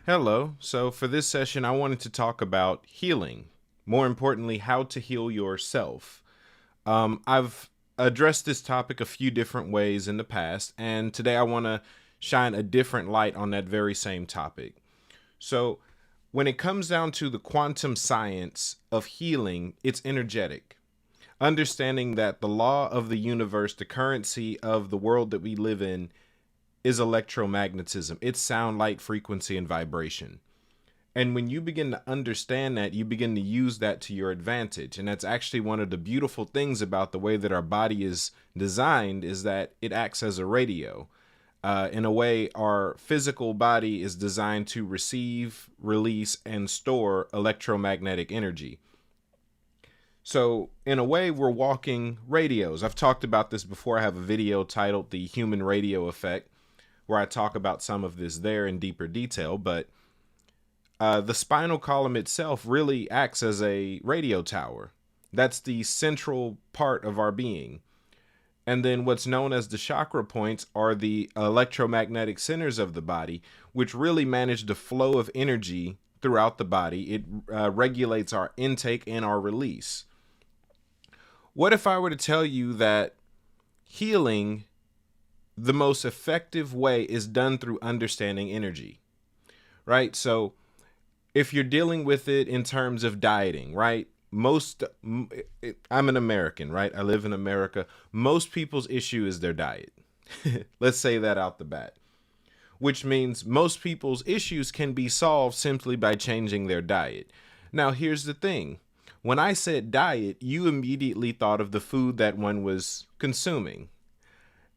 Hello. So, for this session, I wanted to talk about healing. More importantly, how to heal yourself. I've addressed this topic a few different ways in the past, and today I want to shine a different light on that very same topic. So, when it comes down to the quantum science of healing, it's energetic. Understanding that the law of the universe, the currency of the world that we live in, is electromagnetism. It's sound, light, frequency, and vibration. And when you begin to understand that, you begin to use that to your advantage. And that's actually one of the beautiful things about the way that our body is designed, is that it acts as a radio. In a way, our physical body is designed to receive, release, and store electromagnetic energy. So, in a way, we're walking radios. I've talked about this before. I have a video titled The Human Radio Effect, where I talk about some of this there in deeper detail. But the spinal column itself really acts as a radio tower. That's the central part of our being. And then what's known as the chakra points are the electromagnetic centers of the body, which really manage the flow of energy throughout the body. It regulates our intake and our release. What if I were to tell you that healing, the most effective way, is done through understanding energy, right? So if you're dealing with it in terms of dieting, right? I'm an American, right? I live in America. Most people's issue is their diet. Let's say that out the bat, which means most people's issues can be solved simply by changing their diet. Now, here's the thing. When I said diet, you immediately thought of the food that one was consuming.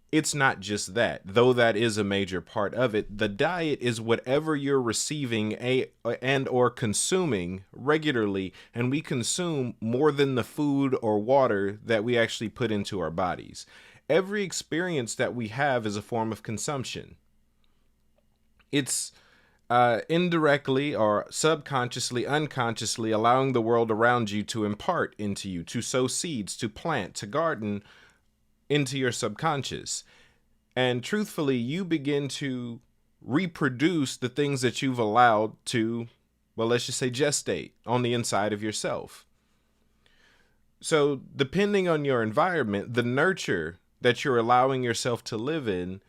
It's not just that, though that is a major part of it. The diet is whatever you're receiving and or consuming regularly, and we consume more than the food or water that we actually put into our bodies. Every experience that we have is a form of consumption. It's indirectly or subconsciously, unconsciously allowing the world around you to impart into you, to sow seeds, to plant, to garden into your subconscious. And truthfully, you begin to reproduce the things that you've allowed to, well, let's just say gestate on the inside of yourself. So depending on your environment, the nurture that you're allowing yourself to live in,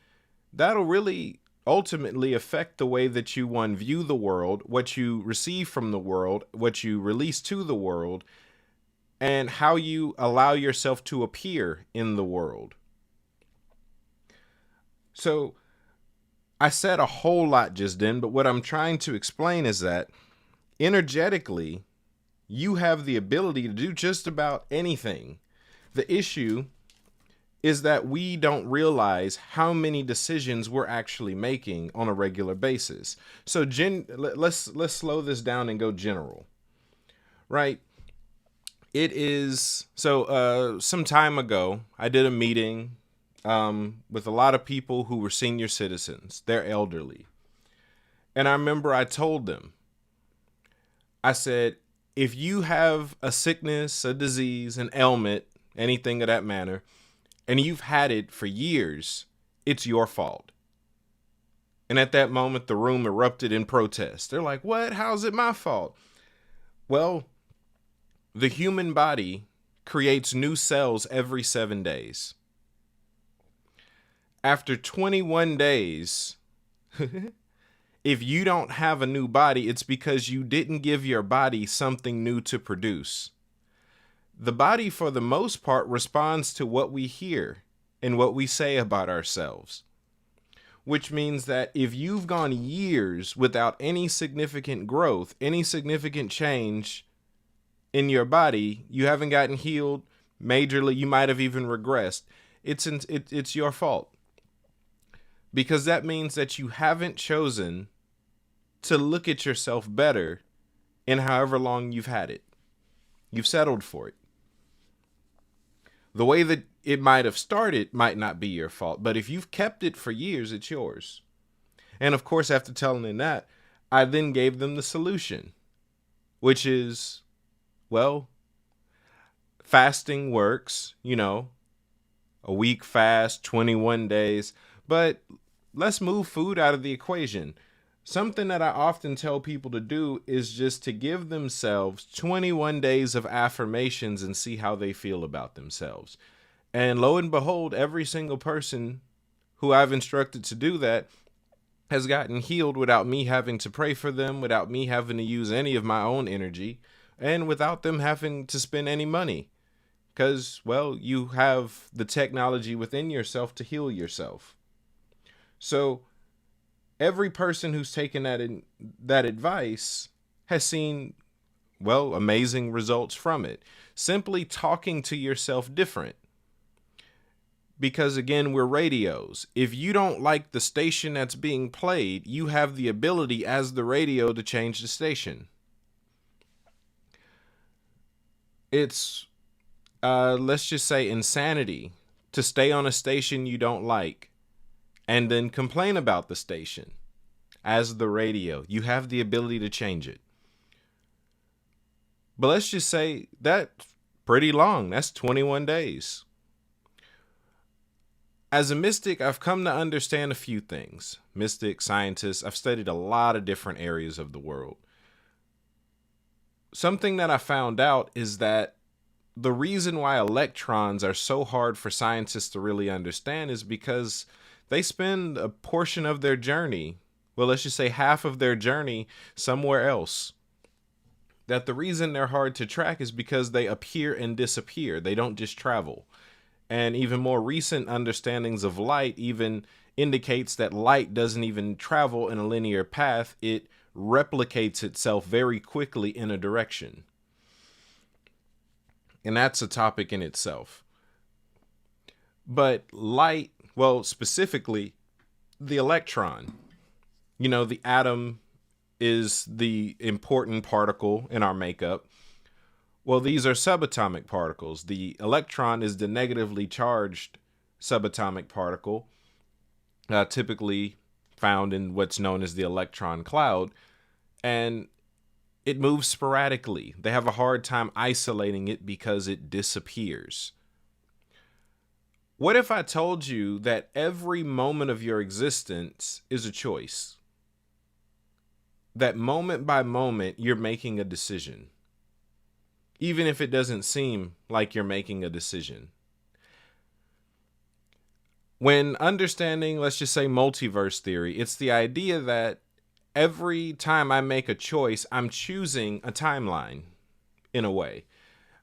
that'll really ultimately affect the way that you, one, view the world, what you receive from the world, what you release to the world, and how you allow yourself to appear in the world. So I said a whole lot just then, but what I'm trying to explain is that energetically, you have the ability to do just about anything. The issue is that we don't realize how many decisions we're actually making on a regular basis. So let's slow this down and go general, right? It is so some time ago, I did a meeting with a lot of people who were senior citizens. They're elderly. And I remember I told them, I said, if you have a sickness, a disease, an ailment, anything of that manner, and you've had it for years, it's your fault. And at that moment, the room erupted in protest. They're like, what? How's it my fault? Well, the human body creates new cells every 7 days. After 21 days, if you don't have a new body, it's because you didn't give your body something new to produce. The body, for the most part, responds to what we hear and what we say about ourselves. Which means that if you've gone years without any significant growth, any significant change in your body, you haven't gotten healed majorly, you might have even regressed, it's your fault. Because that means that you haven't chosen to look at yourself better in however long you've had it. You've settled for it. The way that it might have started might not be your fault, but if you've kept it for years, it's yours. And of course, after telling them that, I then gave them the solution, which is, well, fasting works, a week fast, 21 days, but let's move food out of the equation. Something that I often tell people to do is just to give themselves 21 days of affirmations and see how they feel about themselves. And lo and behold, every single person who I've instructed to do that has gotten healed without me having to pray for them, without me having to use any of my own energy, and without them having to spend any money. Because, well, you have the technology within yourself to heal yourself. So every person who's taken that advice has seen, well, amazing results from it. Simply talking to yourself different. Because again, we're radios. If you don't like the station that's being played, you have the ability as the radio to change the station. It's, let's just say, insanity to stay on a station you don't like and then complain about the station. As the radio, you have the ability to change it. But let's just say that's pretty long. That's 21 days. As a mystic, I've come to understand a few things. Mystic, scientist, I've studied a lot of different areas of the world. Something that I found out is that the reason why electrons are so hard for scientists to really understand is because they spend a portion of their journey, well, let's just say half of their journey, somewhere else. That the reason they're hard to track is because they appear and disappear. They don't just travel. And even more recent understandings of light even indicates that light doesn't even travel in a linear path. It replicates itself very quickly in a direction. And that's a topic in itself. But light, well, specifically the electron, the atom is the important particle in our makeup. Well, these are subatomic particles. The electron is the negatively charged subatomic particle, typically found in what's known as the electron cloud, and it moves sporadically. They have a hard time isolating it because it disappears. What if I told you that every moment of your existence is a choice? That moment by moment, you're making a decision. Even if it doesn't seem like you're making a decision. When understanding, let's just say, multiverse theory, it's the idea that every time I make a choice, I'm choosing a timeline, in a way.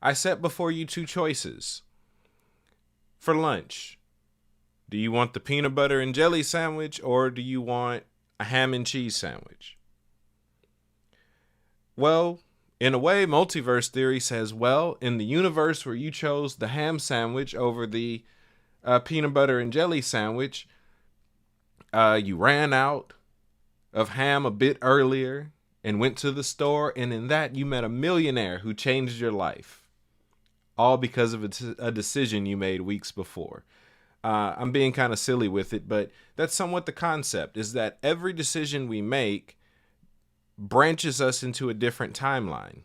I set before you two choices. For lunch, do you want the peanut butter and jelly sandwich, or do you want a ham and cheese sandwich? Well, in a way, multiverse theory says, well, in the universe where you chose the ham sandwich over the peanut butter and jelly sandwich, you ran out of ham a bit earlier and went to the store, and in that you met a millionaire who changed your life, all because of a decision you made weeks before. I'm being kind of silly with it, but that's somewhat the concept, is that every decision we make branches us into a different timeline.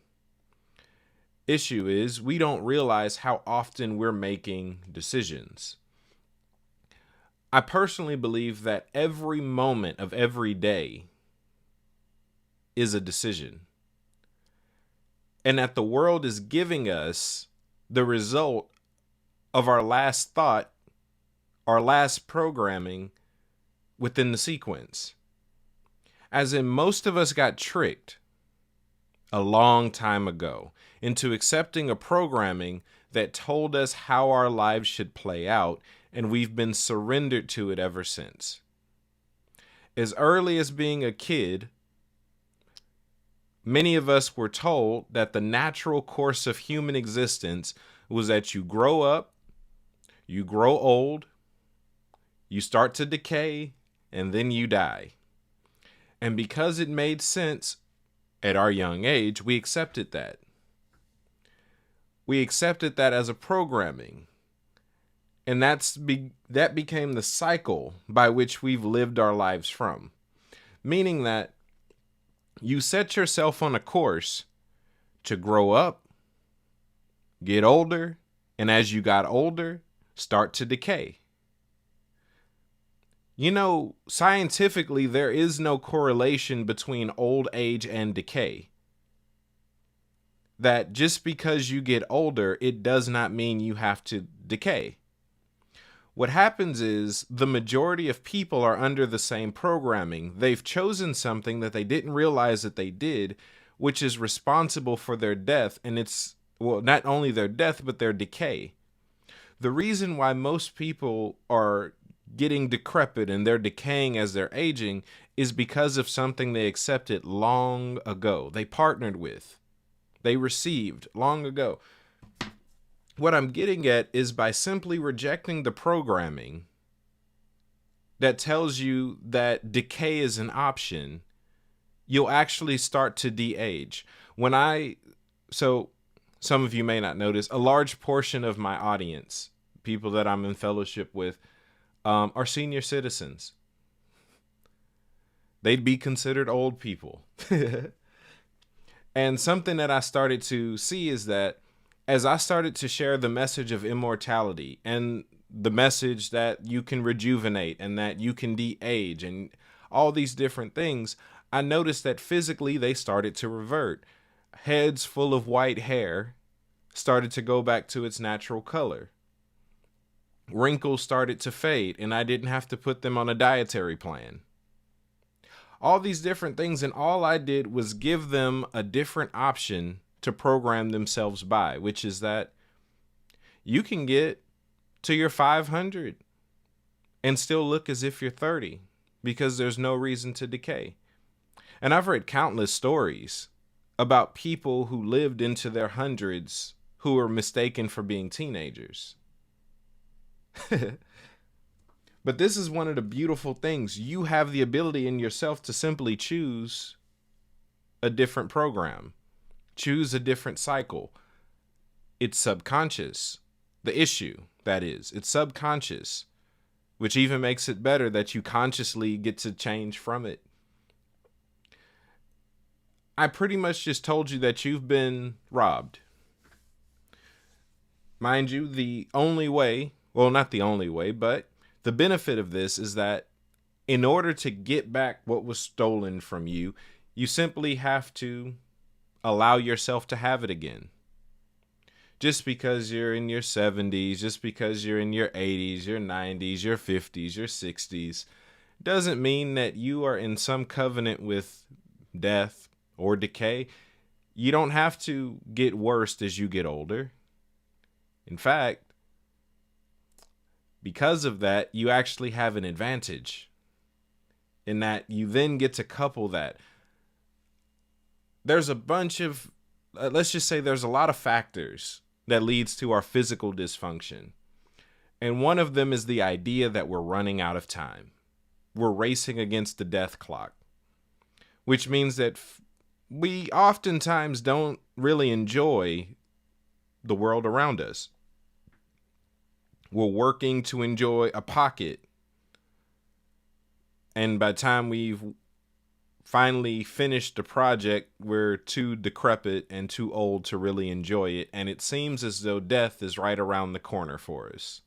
Issue is we don't realize how often we're making decisions. I personally believe that every moment of every day is a decision. And that the world is giving us the result of our last thought, our last programming within the sequence. As in, most of us got tricked a long time ago into accepting a programming that told us how our lives should play out, and we've been surrendered to it ever since. As early as being a kid, many of us were told that the natural course of human existence was that you grow up, you grow old, you start to decay, and then you die. And because it made sense at our young age, we accepted that. We accepted that as a programming. And that became the cycle by which we've lived our lives from. Meaning that you set yourself on a course to grow up, get older, and as you got older, start to decay. Scientifically, there is no correlation between old age and decay. That just because you get older, it does not mean you have to decay. What happens is the majority of people are under the same programming. They've chosen something that they didn't realize that they did, which is responsible for their death. And it's, well, not only their death, but their decay. The reason why most people are getting decrepit and they're decaying as they're aging is because of something they accepted long ago. They partnered with, they received long ago. What I'm getting at is by simply rejecting the programming that tells you that decay is an option, you'll actually start to de-age. So some of you may not notice, a large portion of my audience, people that I'm in fellowship with, are senior citizens. They'd be considered old people. And something that I started to see is that as I started to share the message of immortality and the message that you can rejuvenate and that you can de-age and all these different things, I noticed that physically they started to revert. Heads full of white hair started to go back to its natural color. Wrinkles started to fade, and I didn't have to put them on a dietary plan. All these different things, and all I did was give them a different option to program themselves by, which is that you can get to your 500 and still look as if you're 30 because there's no reason to decay. And I've read countless stories about people who lived into their hundreds who were mistaken for being teenagers. But this is one of the beautiful things. You have the ability in yourself to simply choose a different program, choose a different cycle. It's subconscious. The issue, that is, it's subconscious, which even makes it better that you consciously get to change from it. I pretty much just told you that you've been robbed. Mind you, the only way, well, not the only way, but the benefit of this is that in order to get back what was stolen from you, you simply have to allow yourself to have it again. Just because you're in your 70s, just because you're in your 80s, your 90s, your 50s, your 60s, doesn't mean that you are in some covenant with death or decay. You don't have to get worse as you get older. In fact, because of that, you actually have an advantage in that you then get to couple that. There's a bunch of, let's just say there's a lot of factors that leads to our physical dysfunction. And one of them is the idea that we're running out of time. We're racing against the death clock, which means that we oftentimes don't really enjoy the world around us. We're working to enjoy a pocket. And by the time we've finally finished the project, we're too decrepit and too old to really enjoy it. And it seems as though death is right around the corner for us.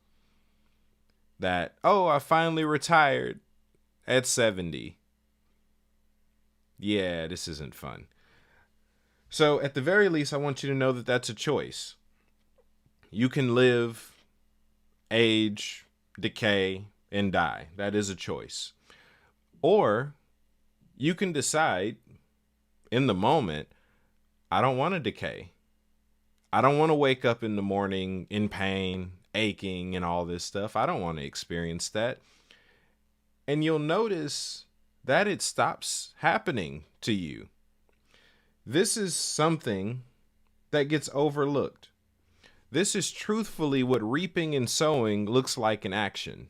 That, oh, I finally retired at 70. Yeah, this isn't fun. So at the very least, I want you to know that that's a choice. You can live, age, decay, and die. That is a choice. Or you can decide in the moment, I don't want to decay. I don't want to wake up in the morning in pain, aching, and all this stuff. I don't want to experience that. And you'll notice that it stops happening to you. This is something that gets overlooked. This is truthfully what reaping and sowing looks like in action.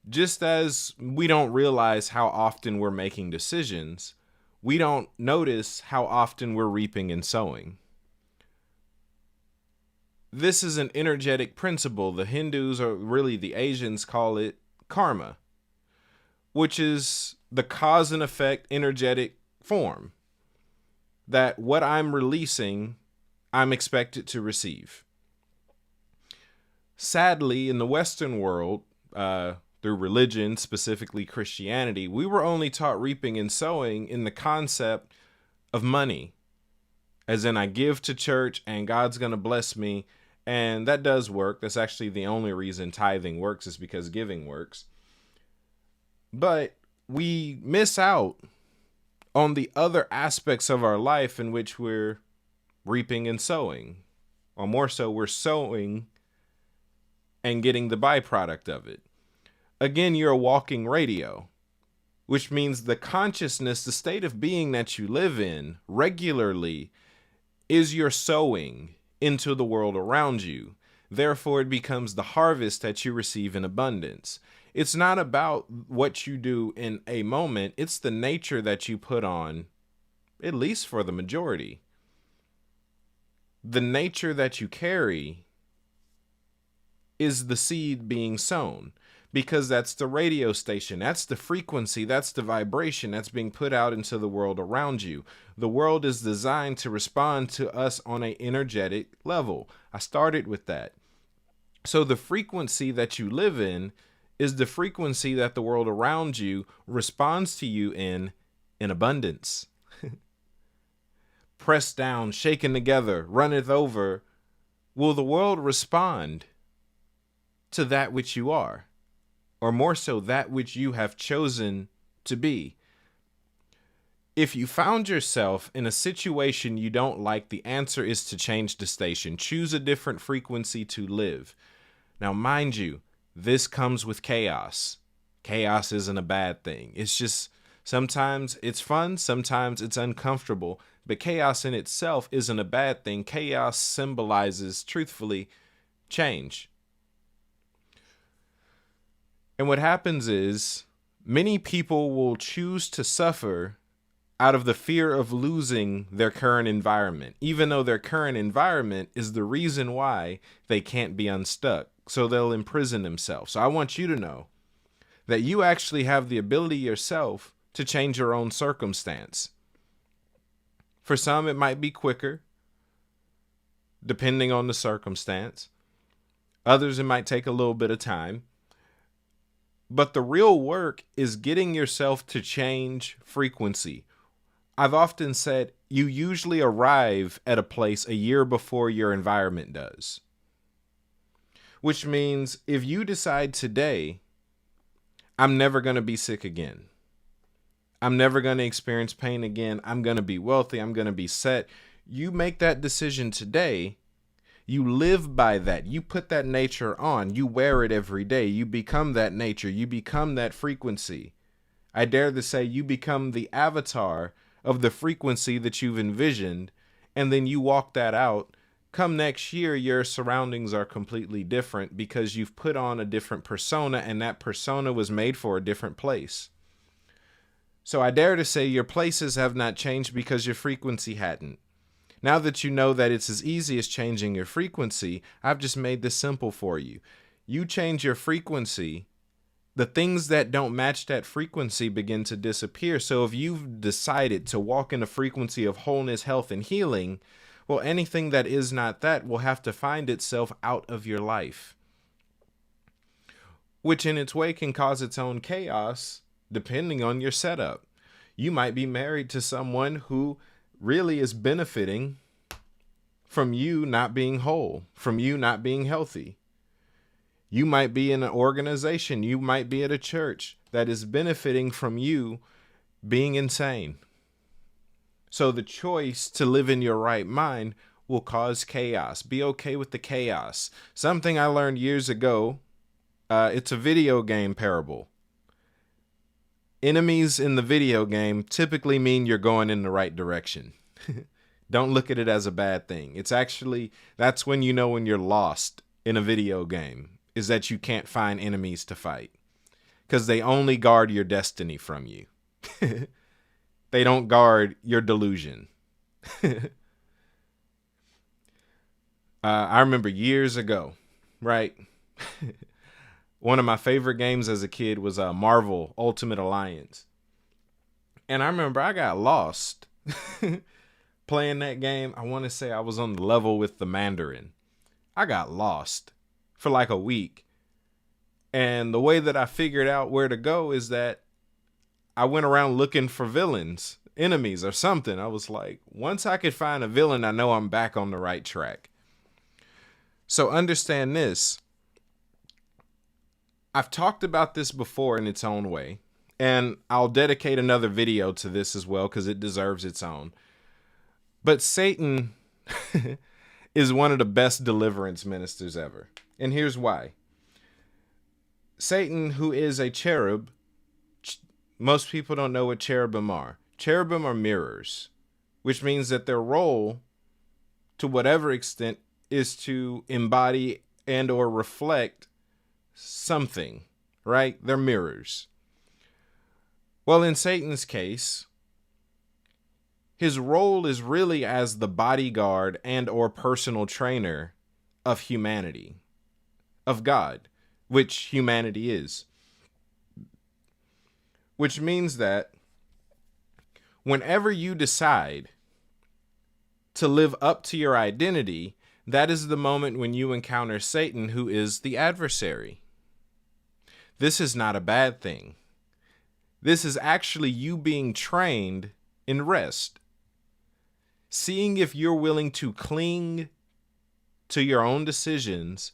Just as we don't realize how often we're making decisions, we don't notice how often we're reaping and sowing. This is an energetic principle. The Hindus, or really the Asians, call it karma, which is the cause and effect energetic form. That what I'm releasing, I'm expected to receive. Sadly, in the Western world, through religion, specifically Christianity, we were only taught reaping and sowing in the concept of money. As in, I give to church and God's going to bless me. And that does work. That's actually the only reason tithing works, is because giving works. But we miss out on the other aspects of our life in which we're reaping and sowing. Or more so, we're sowing and getting the byproduct of it. Again, you're a walking radio, which means the consciousness, the state of being that you live in regularly is your sowing into the world around you. Therefore, it becomes the harvest that you receive in abundance. It's not about what you do in a moment. It's the nature that you put on, at least for the majority. The nature that you carry is the seed being sown, because that's the radio station, that's the frequency, that's the vibration that's being put out into the world around you. The world is designed to respond to us on an energetic level. I started with that. So the frequency that you live in is the frequency that the world around you responds to you in abundance. Pressed down, shaken together, runneth over. Will the world respond to that which you are? Or more so, that which you have chosen to be? If you found yourself in a situation you don't like, the answer is to change the station. Choose a different frequency to live. Now, mind you, this comes with chaos. Chaos isn't a bad thing. It's just sometimes it's fun, sometimes it's uncomfortable, but chaos in itself isn't a bad thing. Chaos symbolizes, truthfully, change. And what happens is many people will choose to suffer out of the fear of losing their current environment, even though their current environment is the reason why they can't be unstuck. So they'll imprison themselves. So I want you to know that you actually have the ability yourself to change your own circumstance. For some, it might be quicker, depending on the circumstance. Others, it might take a little bit of time. But the real work is getting yourself to change frequency. I've often said you usually arrive at a place a year before your environment does. Which means if you decide today, I'm never going to be sick again. I'm never going to experience pain again. I'm going to be wealthy. I'm going to be set. You make that decision today. You live by that. You put that nature on. You wear it every day. You become that nature. You become that frequency. I dare to say you become the avatar of the frequency that you've envisioned, and then you walk that out. Come next year, your surroundings are completely different because you've put on a different persona, and that persona was made for a different place. So I dare to say your places have not changed because your frequency hadn't. Now that you know that it's as easy as changing your frequency, I've just made this simple for you. You change your frequency, the things that don't match that frequency begin to disappear. So if you've decided to walk in a frequency of wholeness, health, and healing, well, anything that is not that will have to find itself out of your life, which in its way can cause its own chaos depending on your setup. You might be married to someone who really is benefiting from you not being whole, from you not being healthy. You might be in an organization, you might be at a church that is benefiting from you being insane. So the choice to live in your right mind will cause chaos. Be okay with the chaos. Something I learned years ago, it's a video game parable. Enemies in the video game typically mean you're going in the right direction. Don't look at it as a bad thing. It's actually, that's when you know when you're lost in a video game, is that you can't find enemies to fight. Because they only guard your destiny from you. They don't guard your delusion. I remember years ago, right? One of my favorite games as a kid was Marvel Ultimate Alliance. And I remember I got lost playing that game. I want to say I was on the level with the Mandarin. I got lost for like a week. And the way that I figured out where to go is that I went around looking for villains, enemies, or something. I was like, once I could find a villain, I know I'm back on the right track. So understand this. I've talked about this before in its own way, and I'll dedicate another video to this as well because it deserves its own. But Satan is one of the best deliverance ministers ever. And here's why. Satan, who is a cherub, most people don't know what cherubim are. Cherubim are mirrors, which means that their role, to whatever extent, is to embody and or reflect something, right? They're mirrors. Well, in Satan's case, his role is really as the bodyguard and or personal trainer of humanity, of God, which humanity is. Which means that whenever you decide to live up to your identity, that is the moment when you encounter Satan, who is the adversary. This is not a bad thing. This is actually you being trained in rest. Seeing if you're willing to cling to your own decisions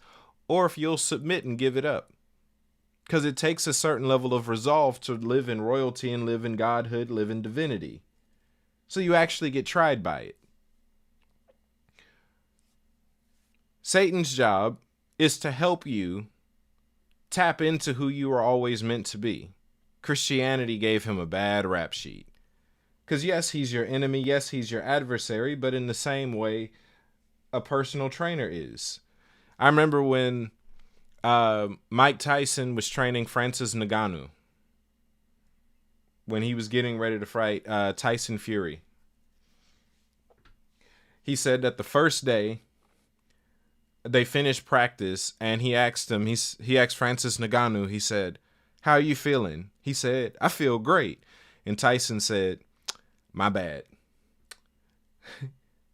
or if you'll submit and give it up. Because it takes a certain level of resolve to live in royalty and live in godhood, live in divinity. So you actually get tried by it. Satan's job is to help you tap into who you are always meant to be. Christianity gave him a bad rap sheet. Because yes, he's your enemy. Yes, he's your adversary. But in the same way, a personal trainer is. I remember when Mike Tyson was training Francis Ngannou. When he was getting ready to fight Tyson Fury. He said that the first day they finished practice and he asked Francis Ngannou, he said, "How are you feeling?" He said, "I feel great." And Tyson said, "My bad."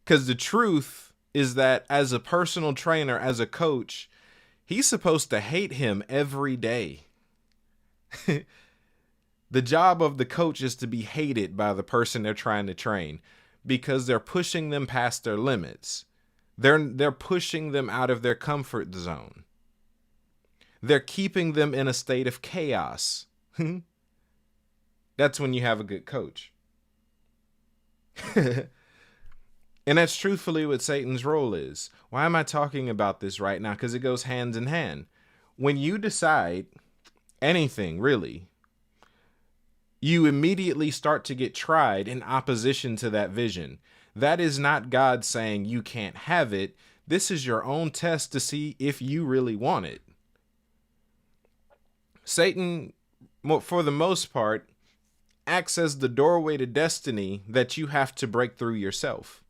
Because the truth is that as a personal trainer, as a coach, he's supposed to hate him every day. The job of the coach is to be hated by the person they're trying to train because they're pushing them past their limits. They're pushing them out of their comfort zone. They're keeping them in a state of chaos. That's when you have a good coach. And that's truthfully what Satan's role is. Why am I talking about this right now? Because it goes hand in hand. When you decide anything, really, you immediately start to get tried in opposition to that vision. That is not God saying you can't have it. This is your own test to see if you really want it. Satan, for the most part, acts as the doorway to destiny that you have to break through yourself.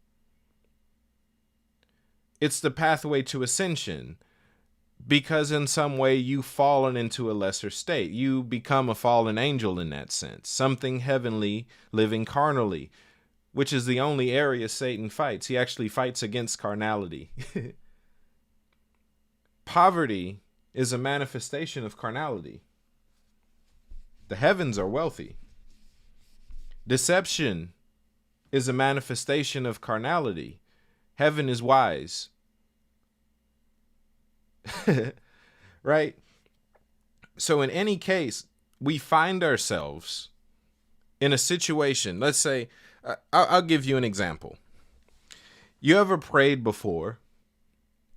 It's the pathway to ascension because in some way you've fallen into a lesser state. You become a fallen angel in that sense, something heavenly living carnally, which is the only area Satan fights. He actually fights against carnality. Poverty is a manifestation of carnality. The heavens are wealthy. Deception is a manifestation of carnality. Heaven is wise. Right? So in any case, we find ourselves in a situation. Let's say, I'll give you an example. You ever prayed before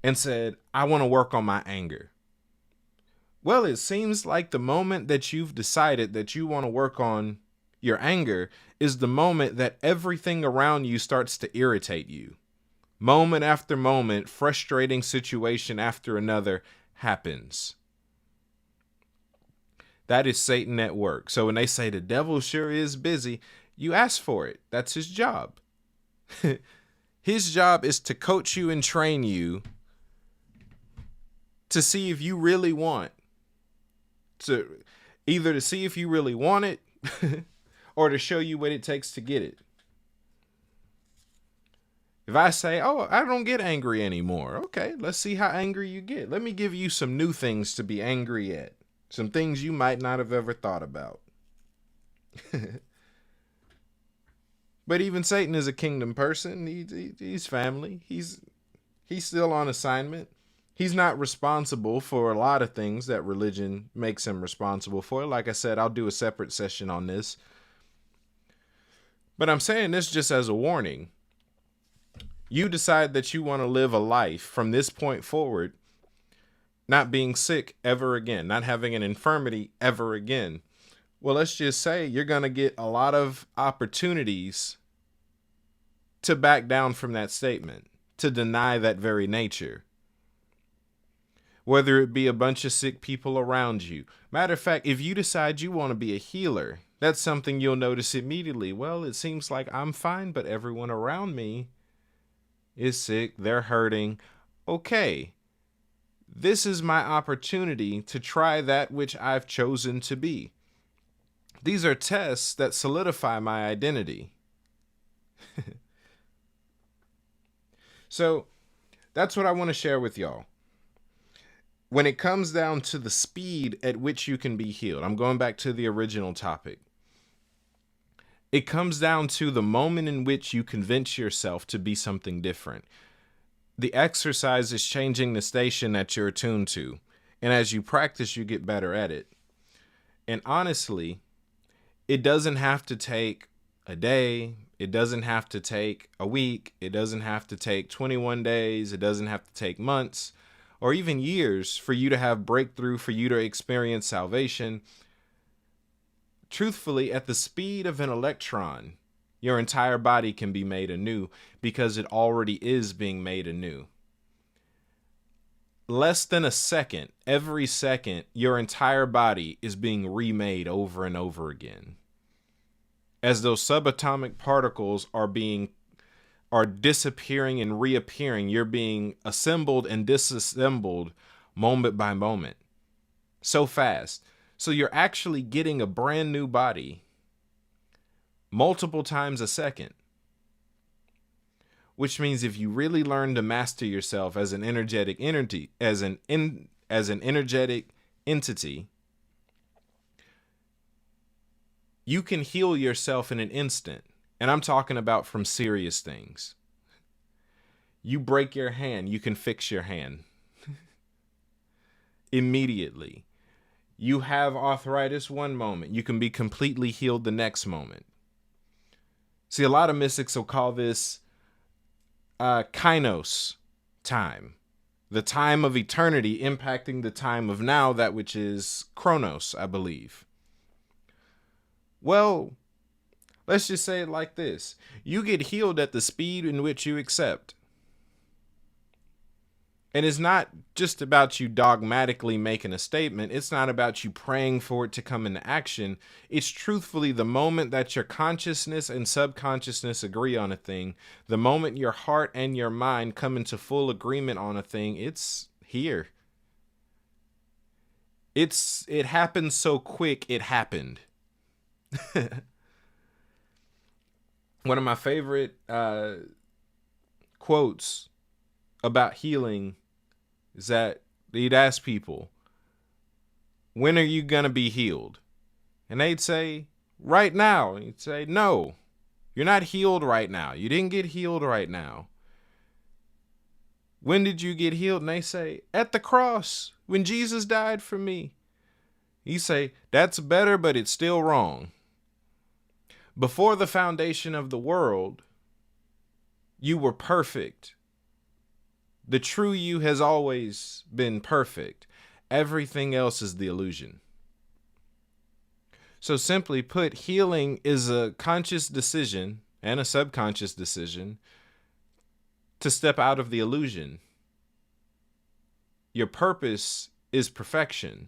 and said, "I want to work on my anger"? Well, it seems like the moment that you've decided that you want to work on your anger is the moment that everything around you starts to irritate you. Moment after moment, frustrating situation after another happens. That is Satan at work. So when they say the devil sure is busy, you ask for it. That's his job. His job is to coach you and train you to see if you really want to, either to see if you really want it or to show you what it takes to get it. If I say, "Oh, I don't get angry anymore," okay, let's see how angry you get. Let me give you some new things to be angry at. Some things you might not have ever thought about. But even Satan is a kingdom person. He's family. He's still on assignment. He's not responsible for a lot of things that religion makes him responsible for. Like I said, I'll do a separate session on this. But I'm saying this just as a warning. You decide that you want to live a life from this point forward, not being sick ever again, not having an infirmity ever again. Well, let's just say you're going to get a lot of opportunities to back down from that statement, to deny that very nature. Whether it be a bunch of sick people around you. Matter of fact, if you decide you want to be a healer, that's something you'll notice immediately. Well, it seems like I'm fine, but everyone around me is sick. They're hurting. Okay, this is my opportunity to try that which I've chosen to be. These are tests that solidify my identity. So that's what I want to share with y'all. When it comes down to the speed at which you can be healed, I'm going back to the original topic. It comes down to the moment in which you convince yourself to be something different. The exercise is changing the station that you're attuned to. And as you practice, you get better at it. And honestly, it doesn't have to take a day. It doesn't have to take a week. It doesn't have to take 21 days. It doesn't have to take months or even years for you to have breakthrough, for you to experience salvation. Truthfully, at the speed of an electron, your entire body can be made anew because it already is being made anew. Less than a second, every second, your entire body is being remade over and over again. As those subatomic particles are disappearing and reappearing, you're being assembled and disassembled moment by moment. So fast. So you're actually getting a brand new body multiple times a second. Which means if you really learn to master yourself as an energetic entity, as an energetic entity, you can heal yourself in an instant. And I'm talking about from serious things. You break your hand, you can fix your hand immediately. You have arthritis one moment, you can be completely healed the next moment. See, a lot of mystics will call this kainos time, the time of eternity impacting the time of now, that which is chronos, I believe. Well, let's just say it like this. You get healed at the speed in which you accept. And it's not just about you dogmatically making a statement. It's not about you praying for it to come into action. It's truthfully the moment that your consciousness and subconsciousness agree on a thing, the moment your heart and your mind come into full agreement on a thing, it's here. It happened so quick, it happened. One of my favorite quotes about healing is that he'd ask people, when are you going to be healed? And they'd say, right now. And he'd say, no, you're not healed right now. You didn't get healed right now. When did you get healed? And they say, at the cross, when Jesus died for me. He say, that's better, but it's still wrong. Before the foundation of the world, you were perfect. The true you has always been perfect. Everything else is the illusion. So simply put, healing is a conscious decision and a subconscious decision to step out of the illusion. Your purpose is perfection.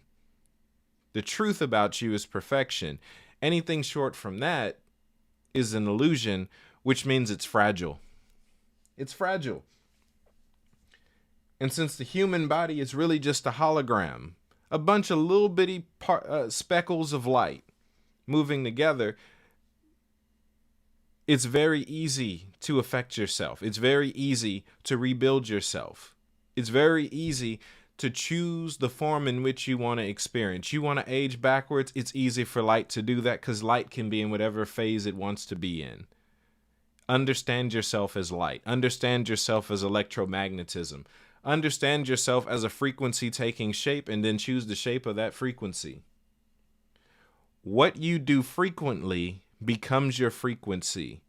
The truth about you is perfection. Anything short from that is an illusion, which means it's fragile. It's fragile. And since the human body is really just a hologram, a bunch of little bitty speckles of light moving together, it's very easy to affect yourself. It's very easy to rebuild yourself. It's very easy to choose the form in which you want to experience. You want to age backwards? It's easy for light to do that because light can be in whatever phase it wants to be in. Understand yourself as light. Understand yourself as electromagnetism. Understand yourself as a frequency taking shape, and then choose the shape of that frequency. What you do frequently becomes your frequency.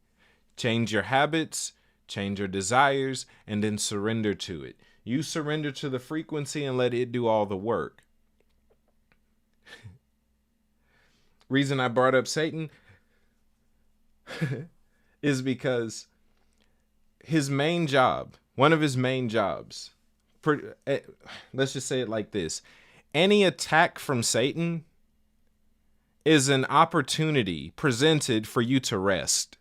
Change your habits, change your desires, and then surrender to it. You surrender to the frequency and let it do all the work. Reason I brought up Satan is because his main job, one of his main jobs, let's just say it like this. Any attack from Satan is an opportunity presented for you to rest.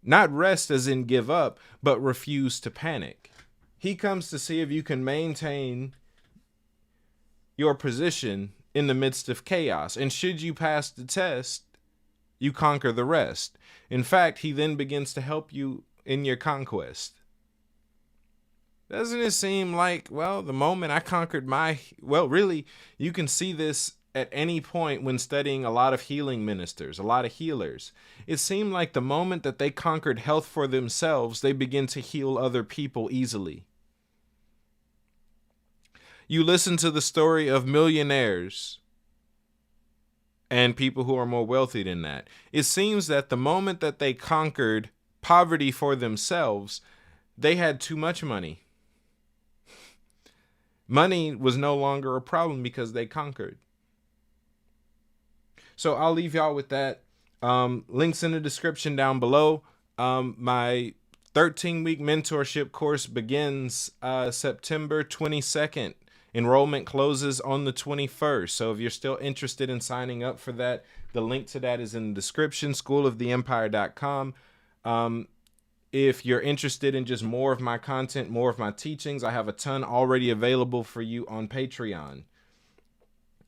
Not rest as in give up, but refuse to panic. He comes to see if you can maintain your position in the midst of chaos. And should you pass the test, you conquer the rest. In fact, he then begins to help you in your conquest. Doesn't it seem like, well, the moment I conquered really, you can see this at any point when studying a lot of healing ministers, a lot of healers. It seemed like the moment that they conquered health for themselves, they begin to heal other people easily. You listen to the story of millionaires and people who are more wealthy than that. It seems that the moment that they conquered poverty for themselves, they had too much money. Money was no longer a problem because they conquered. So I'll leave y'all with that. Links in the description down below. My 13-week mentorship course begins September 22nd. Enrollment closes on the 21st. So if you're still interested in signing up for that, the link to that is in the description, schooloftheempire.com. If you're interested in just more of my content, more of my teachings, I have a ton already available for you on Patreon.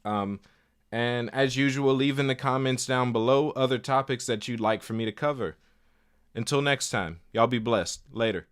And as usual, leave in the comments down below other topics that you'd like for me to cover. Until next time, y'all be blessed. Later.